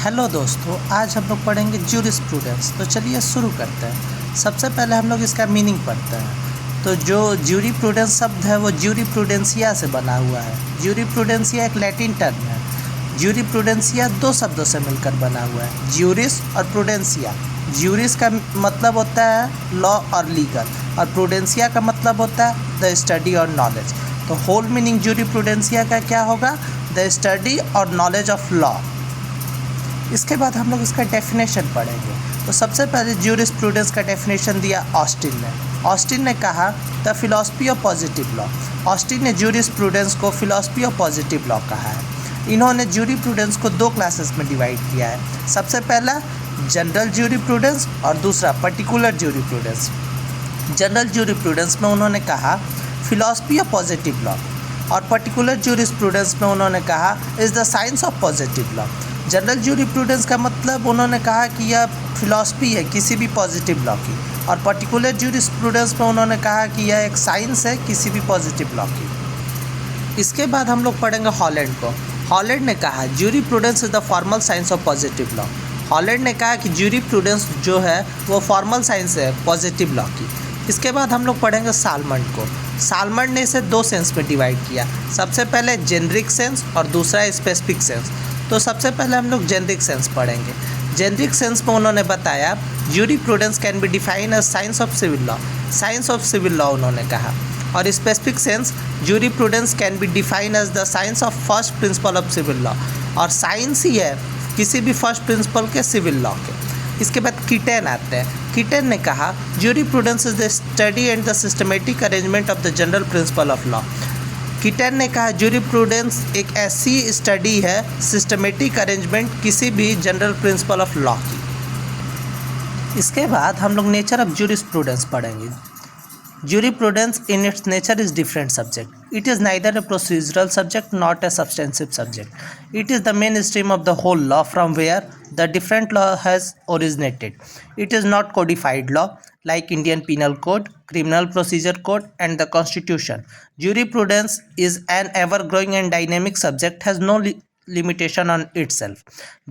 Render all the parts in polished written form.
Hello दोस्तों, आज हम लोग पढ़ेंगे ज्यूरिस्प्रूडेंस। तो चलिए शुरू करते हैं। सबसे पहले हम लोग इसका मीनिंग पढ़ते हैं। तो जो ज्यूरिप्रूडेंस शब्द है वो ज्यूरिप्रूडेंसिया से बना हुआ है। ज्यूरिप्रूडेंसिया एक लैटिन टर्म है। ज्यूरिप्रूडेंसिया दो शब्दों से मिलकर बना हुआ है, ज्यूरिस और प्रूडेंसिया। ज्यूरिस का मतलब होता है लॉ और लीगल, और प्रूडेंसिया का मतलब होता है द स्टडी और नॉलेज। तो होल मीनिंग ज्यूरिप्रूडेंसिया का क्या होगा? द स्टडी और नॉलेज ऑफ लॉ। इसके बाद हम लोग इसका डेफिनेशन पढ़ेंगे। तो सबसे पहले ज्यूरिस्प्रूडेंस का डेफिनेशन दिया ऑस्टिन ने। ऑस्टिन ने कहा the philosophy of positive law. Austin ने ज्यूरिस्प्रूडेंस को फिलॉसफी ऑफ पॉजिटिव लॉ कहा है। इन्होंने ज्यूरिप्रूडेंस को दो क्लासेस में डिवाइड किया है। सबसे पहला जनरल ज्यूरिप्रूडेंस और दूसरा पर्टिकुलर ज्यूरिप्रूडेंस। जनरल ज्यूरिप्रूडेंस में उन्होंने कहा फिलॉसफी ऑफ पॉजिटिव लॉ, और पर्टिकुलर ज्यूरिस्प्रूडेंस में उन्होंने कहा is the science of positive law. General jurisprudence का मतलब उन्होंने कहा कि यह फिलॉसफी है किसी भी पॉजिटिव लॉ की, और पर्टिकुलर ज्यूरिस्प्रूडेंस में उन्होंने कहा कि यह एक साइंस है किसी भी पॉजिटिव लॉ की। इसके बाद हम लोग पढ़ेंगे हॉलैंड को। हॉलैंड ने कहा jurisprudence is the formal science of positive law. Holland ने कहा कि ज्यूरिप्रूडेंस जो है वो फॉर्मल साइंस है पॉजिटिव लॉ की। इसके बाद हम लोग पढ़ेंगे सालमंड को। सालमंड ने इसे दो सेंस में डिवाइड किया। सबसे पहले जेनरिक सेंस और दूसरा स्पेसिफिक सेंस। तो सबसे पहले हम लोग जेनरिक सेंस पढ़ेंगे। जेनरिक सेंस में उन्होंने बताया jurisprudence can be define as science of civil law. Science of civil law उन्होंने कहा। और specific sense jurisprudence can be define as the science of first principle of civil law, और science ही है किसी भी फर्स्ट प्रिंसिपल के civil law के। इसके बाद कीटेन आते हैं। कीटेन ने कहा jurisprudence is the study and the systematic arrangement of the general principle of law. कीटेन ने कहा ज्यूरिप्रूडेंस एक ऐसी स्टडी है, सिस्टमेटिक अरेंजमेंट किसी भी जनरल प्रिंसिपल ऑफ लॉ की। इसके बाद हम लोग नेचर ऑफ ज्यूरिस्प्रूडेंस पढ़ेंगे। Jurisprudence in its nature is different subject. It is neither a procedural subject nor a substantive subject. It is the mainstream of the whole law from where the different law has originated. It is not codified law like Indian Penal Code, Criminal Procedure Code and the Constitution. Jurisprudence is an ever-growing and dynamic subject, has no limitation on itself.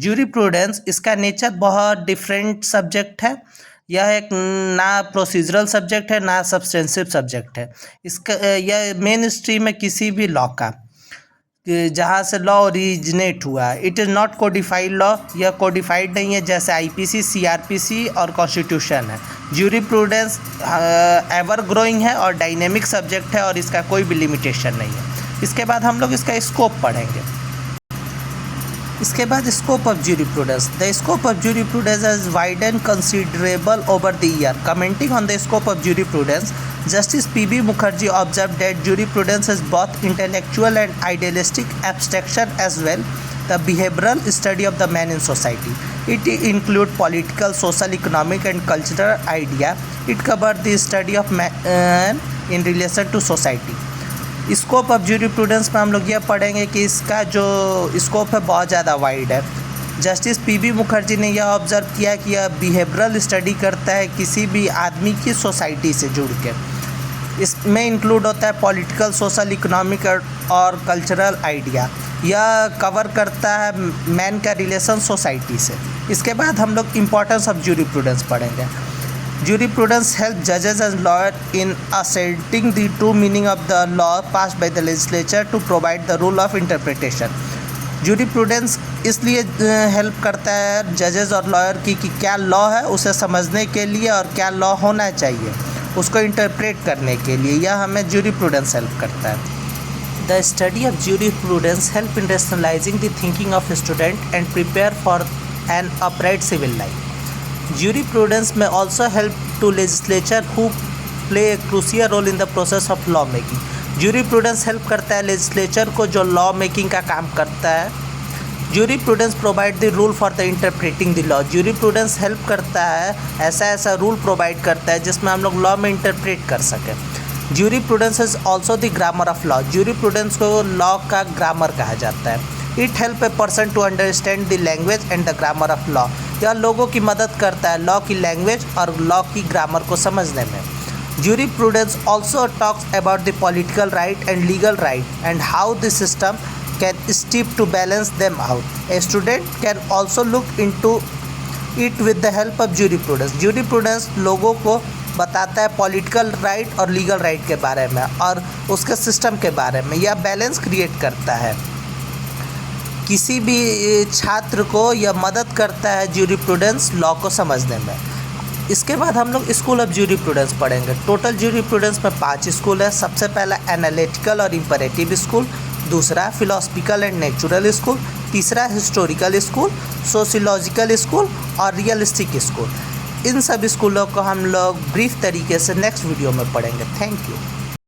Jurisprudence इसका nature बहुत different subject है। यह एक ना procedural subject है ना substantive subject है। इसका यह मेन स्ट्रीम है किसी भी लॉ का जहाँ से लॉ ओरिजिनेट हुआ है। It is not codified law, यह कोडिफाइड नहीं है जैसे आईपीसी, सीआरपीसी और कॉन्स्टिट्यूशन है। ज्यूरिप्रूडेंस एवर ग्रोइंग है और डायनेमिक सब्जेक्ट है, और इसका कोई भी लिमिटेशन नहीं है। इसके बाद हम लोग इसका स्कोप पढ़ेंगे। इसके बाद scope of jurisprudence. The scope of jurisprudence has widened considerable over the year. Commenting on the scope of jurisprudence, justice PB Mukherjee observe that jurisprudence is both intellectual and idealistic abstraction as well the behavioural study of the man in society. It include political, social, economic and cultural idea. It cover the study of man in relation to society. Scope of jurisprudence में हम लोग यह पढ़ेंगे कि इसका जो scope है बहुत ज़्यादा वाइड है। जस्टिस पीबी मुखर्जी ने यह ऑब्जर्व किया कि यह बिहेवियरल स्टडी करता है किसी भी आदमी की सोसाइटी से जुड़ के। इसमें इंक्लूड होता है पॉलिटिकल, सोशल, इकोनॉमिक और कल्चरल आइडिया। यह कवर करता है मैन का रिलेशन सोसाइटी से। इसके बाद हम लोग इम्पोर्टेंस ऑफ ज्यूरिप्रूडेंस पढ़ेंगे। Jurisprudence helps judges and lawyers in ascertaining the true meaning of the law passed by the legislature to provide the rule of interpretation. Jurisprudence इसलिए हेल्प करता है जजेस और लॉयर की कि क्या लॉ है उसे समझने के लिए और क्या लॉ होना चाहिए उसको इंटरप्रेट करने के लिए। यह हमें ज्यूरिप्रूडेंस हेल्प करता है। The study of jurisprudence help in rationalizing the thinking of student and prepare for an upright civil life. Jurisprudence may also help to legislature who play a crucial role in the process of law making. Jurisprudence help करता है legislature को जो law making का काम करता है। Jurisprudence provide the rule for the interpreting the law. Jurisprudence help करता है ऐसा रूल प्रोवाइड करता है जिसमें हम लोग लॉ में इंटरप्रेट कर सकें। Jurisprudence is also the grammar of law. Jurisprudence को लॉ का ग्रामर कहा जाता है। It help a person to understand the language and the grammar of law. यह लोगों की मदद करता है लॉ की लैंग्वेज और लॉ की ग्रामर को समझने में। Jurisprudence also talks about the political right and legal right and how the system can steep to balance them out. A student can also look into it with the help of jurisprudence. jurisprudence लोगों को बताता है political right और legal right के बारे में और उसके सिस्टम के बारे में, यह बैलेंस क्रिएट करता है। किसी भी छात्र को यह मदद करता है jurisprudence लॉ को समझने में। इसके बाद हम लोग स्कूल ऑफ jurisprudence पढ़ेंगे। टोटल jurisprudence में 5 स्कूल है। सबसे पहला एनालिटिकल और इम्परेटिव स्कूल, दूसरा फिलोसफिकल एंड नेचुरल स्कूल, तीसरा हिस्टोरिकल स्कूल, सोशियोलॉजिकल स्कूल और रियलिस्टिक स्कूल। इन सब स्कूलों को हम लोग ब्रीफ तरीके से नेक्स्ट वीडियो में पढ़ेंगे। Thank you.